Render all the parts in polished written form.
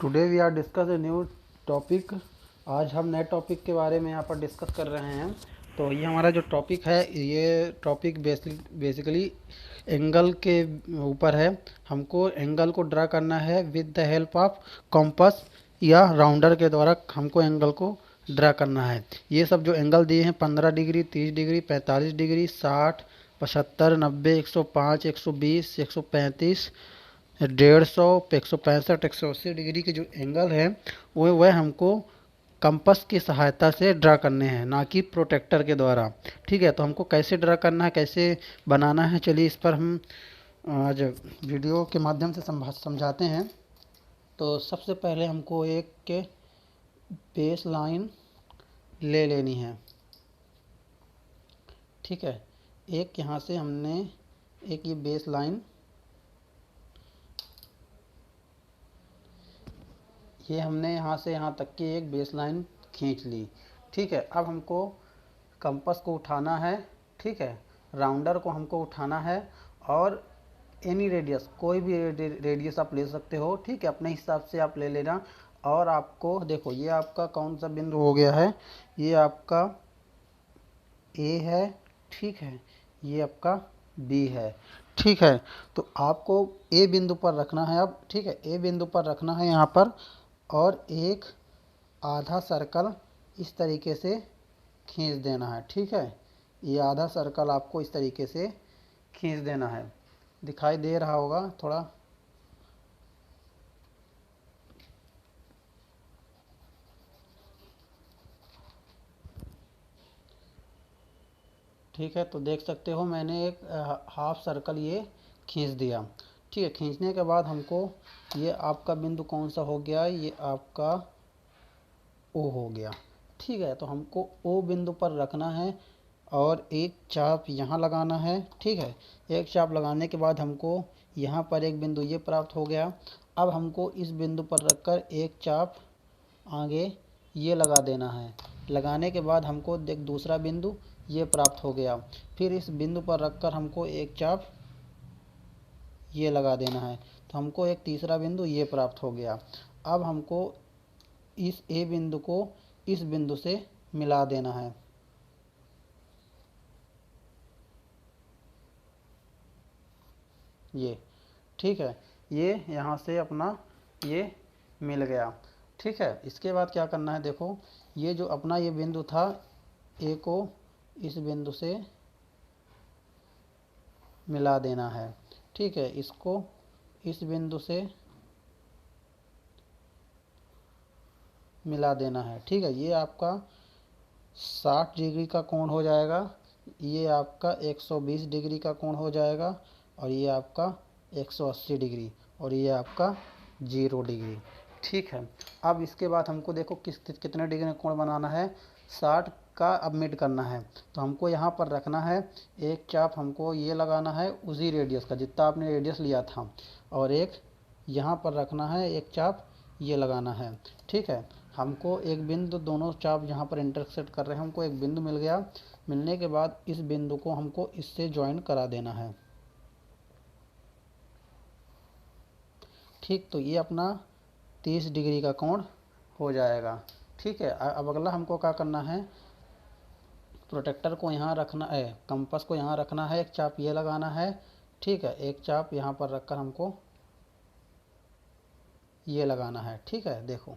Today we are discuss a new topic. आज हम नए टॉपिक के बारे में यहाँ पर डिस्कस कर रहे हैं। तो ये हमारा जो टॉपिक है, ये टॉपिक बेसिकली एंगल के ऊपर है। हमको एंगल को ड्रा करना है with the help of compass या राउंडर के द्वारा हमको एंगल को ड्रा करना है। ये सब जो एंगल दिए हैं 15 डिग्री, 30 डिग्री, 45 डिग्री, 60, 75, 90, 105, 120, 135, 150, 165, 180 डिग्री के जो एंगल है वह हमको कंपास की सहायता से ड्रा करने हैं, ना कि प्रोटेक्टर के द्वारा। ठीक है, तो हमको कैसे ड्रा करना है, कैसे बनाना है, चलिए इस पर हम आज वीडियो के माध्यम से समझाते हैं। तो सबसे पहले हमको एक बेस लाइन ले लेनी है। ठीक है, एक यहाँ से हमने एक ये बेस लाइन, ये हमने यहाँ से यहाँ तक की एक बेस लाइन खींच ली। ठीक है, अब हमको कंपास को उठाना है। ठीक है, राउंडर को हमको उठाना है और एनी रेडियस, कोई भी रेडियस आप ले सकते हो। ठीक है, अपने हिसाब से आप ले लेना। और आपको देखो, ये आपका कौन सा बिंदु हो गया है, ये आपका ए है। ठीक है, ये आपका बी है। ठीक है, तो आपको ए बिंदु पर रखना है अब। ठीक है, ए बिंदु पर रखना है यहाँ पर, और एक आधा सर्कल इस तरीके से खींच देना है। ठीक है, ये आधा सर्कल आपको इस तरीके से खींच देना है। दिखाई दे रहा होगा थोड़ा। ठीक है, तो देख सकते हो मैंने एक हाफ सर्कल ये खींच दिया। ठीक है, खींचने के बाद हमको ये आपका बिंदु कौन सा हो गया, ये आपका ओ हो गया। ठीक है, तो हमको ओ बिंदु पर रखना है और एक चाप यहाँ लगाना है। ठीक है, एक चाप लगाने के बाद हमको यहाँ पर एक बिंदु ये प्राप्त हो गया। अब हमको इस बिंदु पर रखकर एक चाप आगे ये लगा देना है। लगाने के बाद हमको एक दूसरा बिंदु ये प्राप्त हो गया। फिर इस बिंदु पर रखकर हमको एक चाप ये लगा देना है, तो हमको एक तीसरा बिंदु ये प्राप्त हो गया। अब हमको इस ए बिंदु को इस बिंदु से मिला देना है। ये ठीक है, ये यहाँ से अपना ये मिल गया। ठीक है, इसके बाद क्या करना है, देखो ये जो अपना ये बिंदु था, ए को इस बिंदु से मिला देना है। ठीक है, इसको इस बिंदु से मिला देना है। ठीक है, ये आपका 60 डिग्री का कोण हो जाएगा, ये आपका 120 डिग्री का कोण हो जाएगा, और ये आपका 180 डिग्री, और ये आपका 0 डिग्री। ठीक है, अब इसके बाद हमको देखो कितने डिग्री का कोण बनाना है, 60 का अब मिड करना है। तो हमको यहाँ पर रखना है एक चाप, हमको ये लगाना है उसी रेडियस का जितना आपने रेडियस लिया था, और एक यहाँ पर रखना है एक चाप ये लगाना है। ठीक है, हमको एक बिंदु, दोनों चाप यहाँ पर इंटरसेक्ट कर रहे हैं, हमको एक बिंदु मिल गया। मिलने के बाद इस बिंदु को हमको इससे ज्वाइन करा देना है। ठीक, तो ये अपना 30 डिग्री का कोण हो जाएगा। ठीक है, अब अगला हमको क्या करना है, प्रोटेक्टर को यहाँ रखना है, कंपास को यहाँ रखना है, एक चाप ये लगाना है। ठीक है, एक चाप यहाँ पर रखकर हमको ये लगाना है। ठीक है, देखो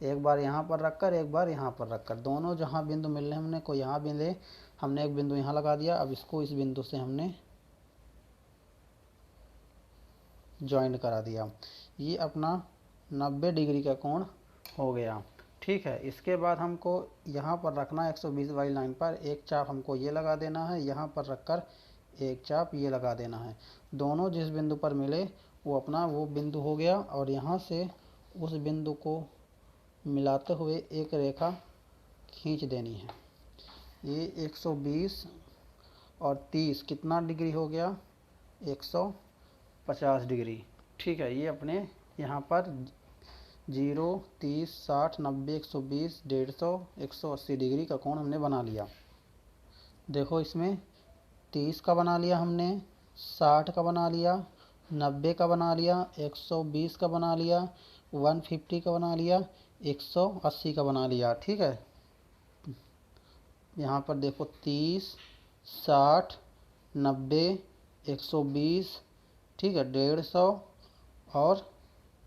एक बार यहाँ पर रखकर, एक बार यहाँ पर रखकर, दोनों जहाँ बिंदु मिल रहे हैं हमने को यहाँ मिले, हमने एक बिंदु यहाँ लगा दिया। अब इसको इस बिंदु से हमने ज्वाइन करा दिया। ये अपना 90 डिग्री का कोण हो गया। ठीक है, इसके बाद हमको यहाँ पर रखना है 120 वाली लाइन पर, एक चाप हमको ये लगा देना है, यहाँ पर रखकर एक चाप ये लगा देना है। दोनों जिस बिंदु पर मिले वो अपना वो बिंदु हो गया, और यहाँ से उस बिंदु को मिलाते हुए एक रेखा खींच देनी है। ये 120 और 30 कितना डिग्री हो गया, 150 डिग्री। ठीक है, ये अपने यहाँ पर 0, 30, 60, 90, 120, 150, 180 डिग्री का कोण हमने बना लिया। देखो इसमें 30 का बना लिया हमने, 60 का बना लिया, 90 का बना लिया, 120 का बना लिया, 150 का बना लिया, 180 का बना लिया। ठीक है, यहाँ पर देखो 30, 60, 90, 120, ठीक है, 150 और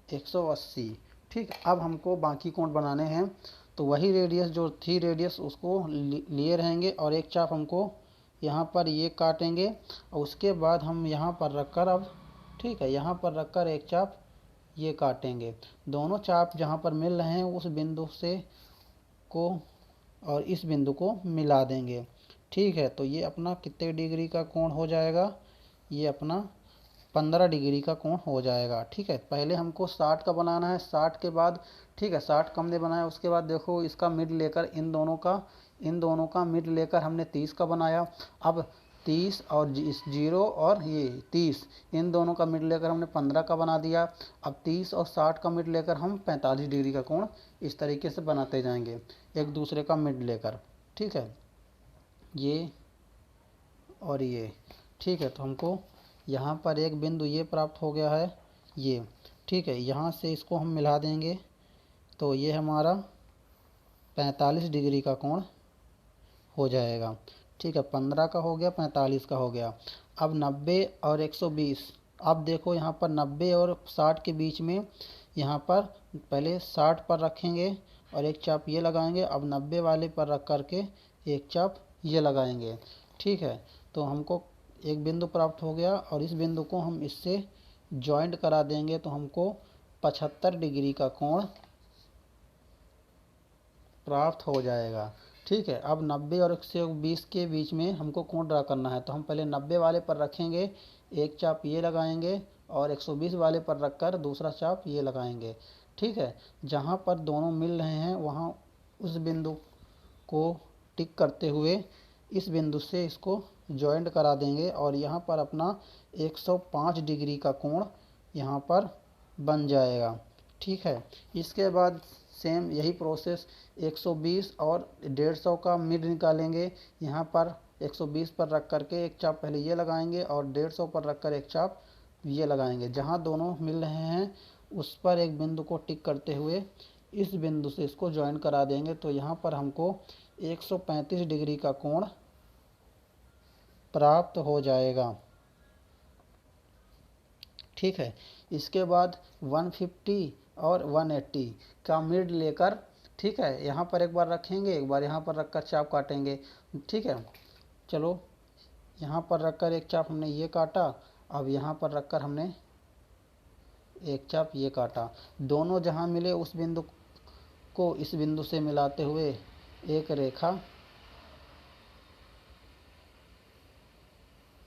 180। ठीक, अब हमको बाकी कोण बनाने हैं, तो वही रेडियस जो थी रेडियस उसको लिए रहेंगे और एक चाप हमको यहाँ पर ये काटेंगे और उसके बाद हम यहाँ पर रखकर अब, ठीक है, यहाँ पर रखकर एक चाप ये काटेंगे। दोनों चाप जहाँ पर मिल रहे हैं उस बिंदु से को और इस बिंदु को मिला देंगे। ठीक है, तो ये अपना कितने डिग्री का कोण हो जाएगा, ये अपना 15 डिग्री का कोण हो जाएगा। ठीक है, पहले हमको 60 का बनाना है, 60 के बाद, ठीक है, 60 का हमने बनाया, उसके बाद देखो इसका मिड लेकर इन दोनों का मिड लेकर हमने 30 का बनाया। अब 30 और इस 0 और ये 30 इन दोनों का मिड लेकर हमने 15 का बना दिया। अब 30 और 60 का मिड लेकर हम 45 डिग्री का कोण इस तरीके से बनाते जाएंगे एक दूसरे का मिड लेकर। ठीक है, ये और ये। ठीक है, तो हमको यहाँ पर एक बिंदु ये प्राप्त हो गया है ये। ठीक है, यहाँ से इसको हम मिला देंगे तो ये हमारा 45 डिग्री का कोण हो जाएगा। ठीक है, 15 का हो गया, 45 का हो गया। अब 90 और 120, अब देखो यहाँ पर 90 और 60 के बीच में, यहाँ पर पहले 60 पर रखेंगे और एक चाप ये लगाएंगे। अब 90 वाले पर रख करके एक चाप ये लगाएंगे। ठीक है, तो हमको एक बिंदु प्राप्त हो गया और इस बिंदु को हम इससे जॉइंट करा देंगे तो हमको 75 डिग्री का कोण प्राप्त हो जाएगा। ठीक है, अब 90 और 120 के बीच में हमको कोण ड्रा करना है, तो हम पहले 90 वाले पर रखेंगे, एक चाप ये लगाएंगे और 120 वाले पर रखकर दूसरा चाप ये लगाएंगे। ठीक है, जहाँ पर दोनों मिल रहे हैं वहाँ उस बिंदु को टिक करते हुए इस बिंदु से इसको जॉइंट करा देंगे और यहाँ पर अपना 105 डिग्री का कोण यहाँ पर बन जाएगा। ठीक है, इसके बाद सेम यही प्रोसेस 120 और 150 का मिड निकालेंगे। यहाँ पर 120 पर रख करके एक चाप पहले ये लगाएंगे और 150 पर रख कर एक चाप ये लगाएंगे। जहाँ दोनों मिल रहे हैं उस पर एक बिंदु को टिक करते हुए इस बिंदु से इसको ज्वाइन करा देंगे तो यहाँ पर हमको 135 डिग्री का कोण प्राप्त हो जाएगा। ठीक है, इसके बाद 150 और 180 का मिड लेकर, ठीक है, यहाँ पर एक बार रखेंगे, एक बार यहाँ पर रखकर चाप काटेंगे। ठीक है, चलो यहाँ पर रखकर एक चाप हमने ये काटा, अब यहाँ पर रखकर हमने एक चाप ये काटा। दोनों जहाँ मिले उस बिंदु को इस बिंदु से मिलाते हुए एक रेखा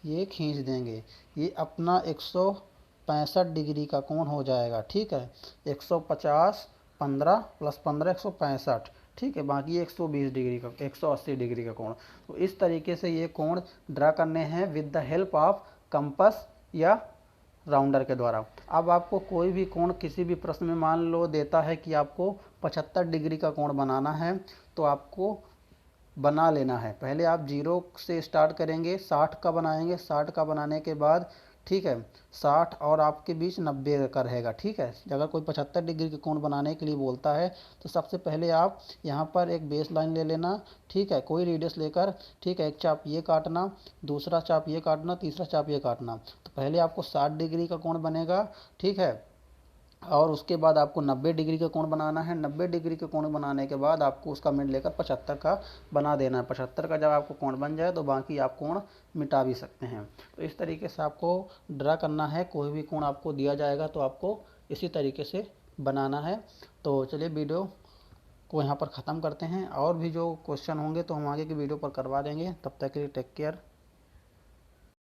ये खींच देंगे। ये अपना 165 डिग्री का कोण हो जाएगा। ठीक है, 150, 15 + 15 165। ठीक है, बाकी 120 डिग्री का 180 डिग्री का कोण। तो इस तरीके से ये कोण ड्रा करने हैं with the help of compass या राउंडर के द्वारा। अब आपको कोई भी कोण किसी भी प्रश्न में मान लो देता है कि आपको 75 डिग्री का कोण बनाना है, तो आपको बना लेना है। पहले आप 0 से स्टार्ट करेंगे, 60 का बनाएंगे, 60 का बनाने के बाद, ठीक है, 60 और आपके बीच 90 का रहेगा। ठीक है, अगर कोई 75 डिग्री के कोण बनाने के लिए बोलता है तो सबसे पहले आप यहाँ पर एक बेस लाइन ले लेना। ठीक है, कोई रेडियस लेकर, ठीक है, एक चाप ये काटना, दूसरा चाप ये काटना, तीसरा चाप ये काटना। तो पहले आपको 60 डिग्री का कोण बनेगा। ठीक है, और उसके बाद आपको 90 डिग्री का कोण बनाना है। 90 डिग्री का कोण बनाने के बाद आपको उसका मिड लेकर 75 का बना देना है। 75 का जब आपको कोण बन जाए तो बाकी आप कोण मिटा भी सकते हैं। तो इस तरीके से आपको ड्रा करना है। कोई भी कोण आपको दिया जाएगा तो आपको इसी तरीके से बनाना है। तो चलिए वीडियो को यहाँ पर ख़त्म करते हैं। और भी जो क्वेश्चन होंगे तो हम आगे की वीडियो पर करवा देंगे। तब तक के लिए टेक केयर।